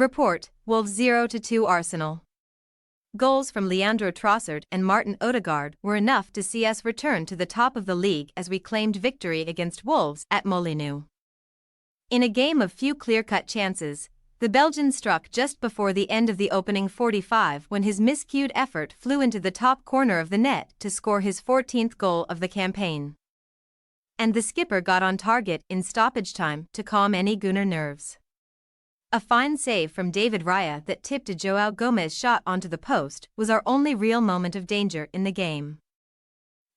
Report, Wolves 0-2 Arsenal. Goals from Leandro Trossard and Martin Odegaard were enough to see us return to the top of the league as we claimed victory against Wolves at Molineux. In a game of few clear-cut chances, the Belgian struck just before the end of the opening 45 when his miscued effort flew into the top corner of the net to score his 14th goal of the campaign. And the skipper got on target in stoppage time to calm any Gunner nerves. A fine save from David Raya that tipped a João Gomes shot onto the post was our only real moment of danger in the game.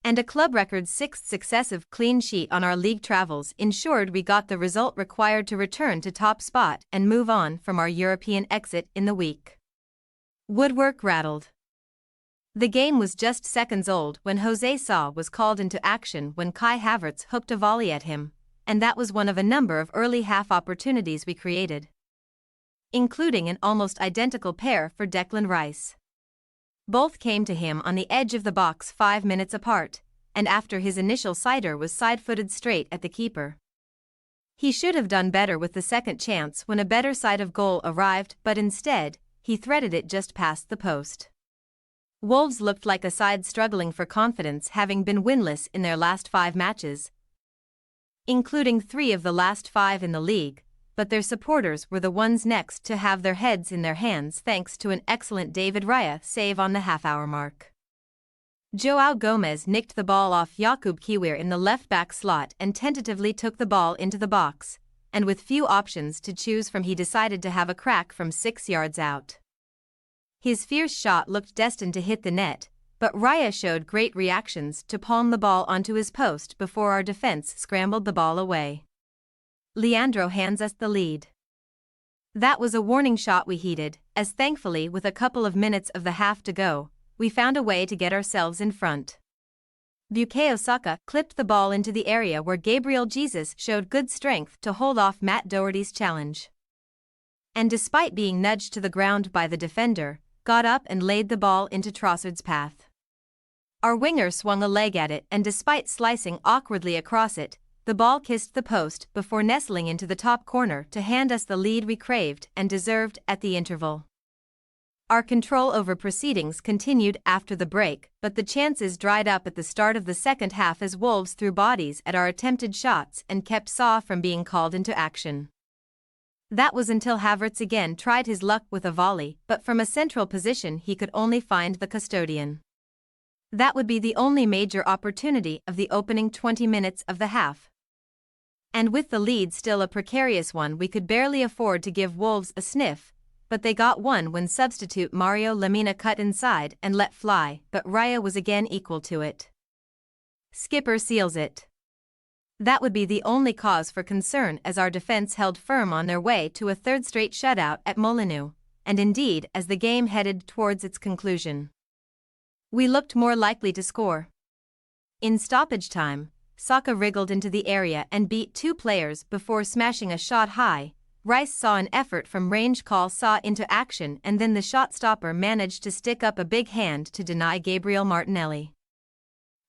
And a club record 6th successive clean sheet on our league travels ensured we got the result required to return to top spot and move on from our European exit in the week. Woodwork rattled. The game was just seconds old when José Sá was called into action when Kai Havertz hooked a volley at him, and that was one of a number of early half opportunities we created, including an almost identical pair for Declan Rice. Both came to him on the edge of the box 5 minutes apart, and after his initial sighter was side-footed straight at the keeper. He should have done better with the second chance when a better side of goal arrived, but instead, he threaded it just past the post. Wolves looked like a side struggling for confidence, having been winless in their last 5 matches, including 3 of the last 5 in the league, but their supporters were the ones next to have their heads in their hands thanks to an excellent David Raya save on the half-hour mark. João Gomes nicked the ball off Jakub Kiwior in the left-back slot and tentatively took the ball into the box, and with few options to choose from he decided to have a crack from 6 yards out. His fierce shot looked destined to hit the net, but Raya showed great reactions to palm the ball onto his post before our defense scrambled the ball away. Leandro hands us the lead. That was a warning shot we heeded, as thankfully with a couple of minutes of the half to go, we found a way to get ourselves in front. Bukayo Saka clipped the ball into the area where Gabriel Jesus showed good strength to hold off Matt Doherty's challenge. And despite being nudged to the ground by the defender, got up and laid the ball into Trossard's path. Our winger swung a leg at it and despite slicing awkwardly across it, the ball kissed the post before nestling into the top corner to hand us the lead we craved and deserved at the interval. Our control over proceedings continued after the break, but the chances dried up at the start of the second half as Wolves threw bodies at our attempted shots and kept Sá from being called into action. That was until Havertz again tried his luck with a volley, but from a central position he could only find the custodian. That would be the only major opportunity of the opening 20 minutes of the half. And with the lead still a precarious one, we could barely afford to give Wolves a sniff, but they got one when substitute Mario Lemina cut inside and let fly, but Raya was again equal to it. Skipper seals it. That would be the only cause for concern as our defense held firm on their way to a third straight shutout at Molineux, and indeed as the game headed towards its conclusion, we looked more likely to score. In stoppage time, Saka wriggled into the area and beat 2 players before smashing a shot high. Rice saw an effort from range, call Sá into action, and then the shot stopper managed to stick up a big hand to deny Gabriel Martinelli.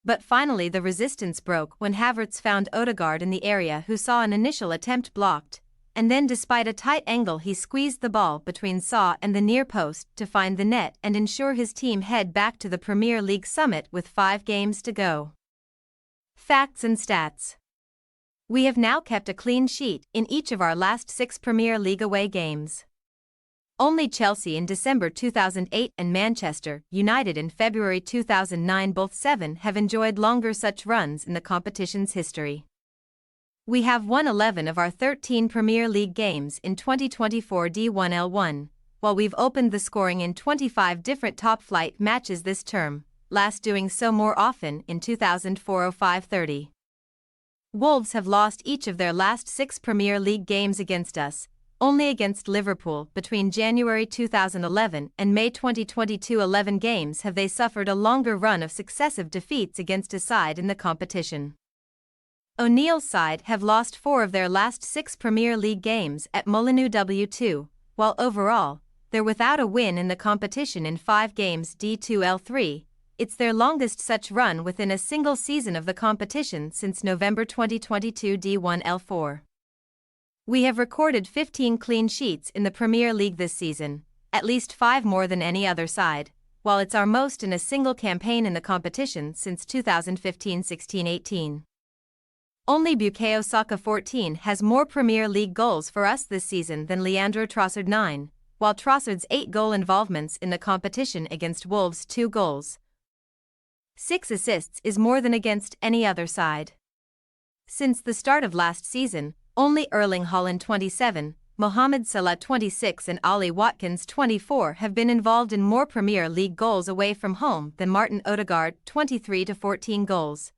But finally the resistance broke when Havertz found Odegaard in the area, who saw an initial attempt blocked, and then despite a tight angle he squeezed the ball between Sá and the near post to find the net and ensure his team head back to the Premier League summit with 5 games to go. Facts and stats. We have now kept a clean sheet in each of our last 6 Premier League away games. Only Chelsea in December 2008 and Manchester United in February 2009, both 7, have enjoyed longer such runs in the competition's history. We have won 11 of our 13 Premier League games in 2024 D1L1, while we've opened the scoring in 25 different top-flight matches this term, last doing so more often in 2004-05-30. Wolves have lost each of their last 6 Premier League games against us, only against Liverpool between January 2011 and May 2022. 11 games have they suffered a longer run of successive defeats against a side in the competition. O'Neill's side have lost 4 of their last 6 Premier League games at Molineux W2, while overall, they're without a win in the competition in 5 games D2L3. It's their longest such run within a single season of the competition since November 2022 D1L4. We have recorded 15 clean sheets in the Premier League this season, at least 5 more than any other side, while it's our most in a single campaign in the competition since 2015-16-18. Only Bukayo Saka 14 has more Premier League goals for us this season than Leandro Trossard 9, while Trossard's 8 goal involvements in the competition against Wolves 2 goals. 6 assists is more than against any other side. Since the start of last season, only Erling Haaland 27, Mohamed Salah 26 and Ollie Watkins 24 have been involved in more Premier League goals away from home than Martin Odegaard 23 to 14 goals.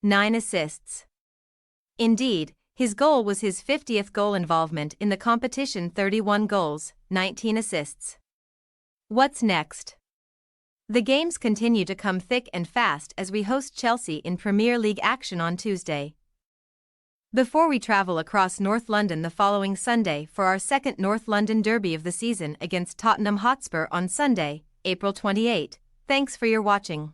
9 assists. Indeed, his goal was his 50th goal involvement in the competition, 31 goals, 19 assists. What's next? The games continue to come thick and fast as we host Chelsea in Premier League action on Tuesday. Before we travel across North London the following Sunday for our second North London derby of the season against Tottenham Hotspur on Sunday, April 28, thanks for your watching.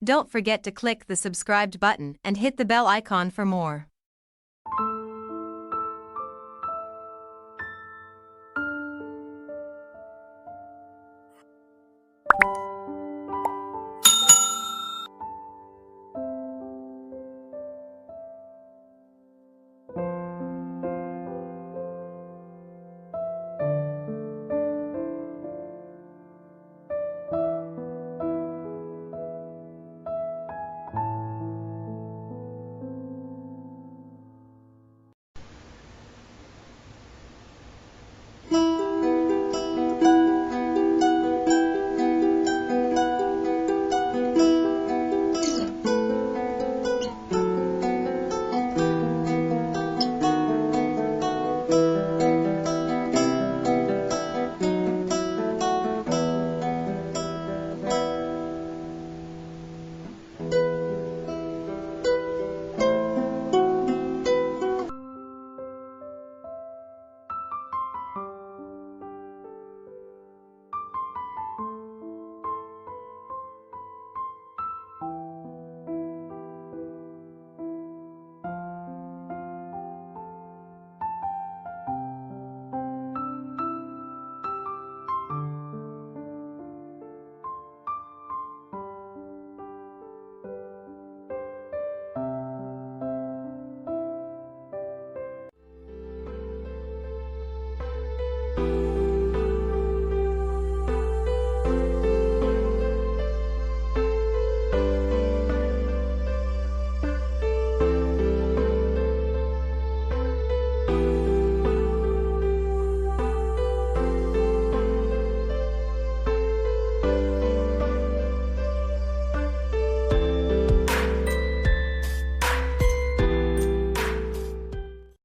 Don't forget to click the subscribed button and hit the bell icon for more.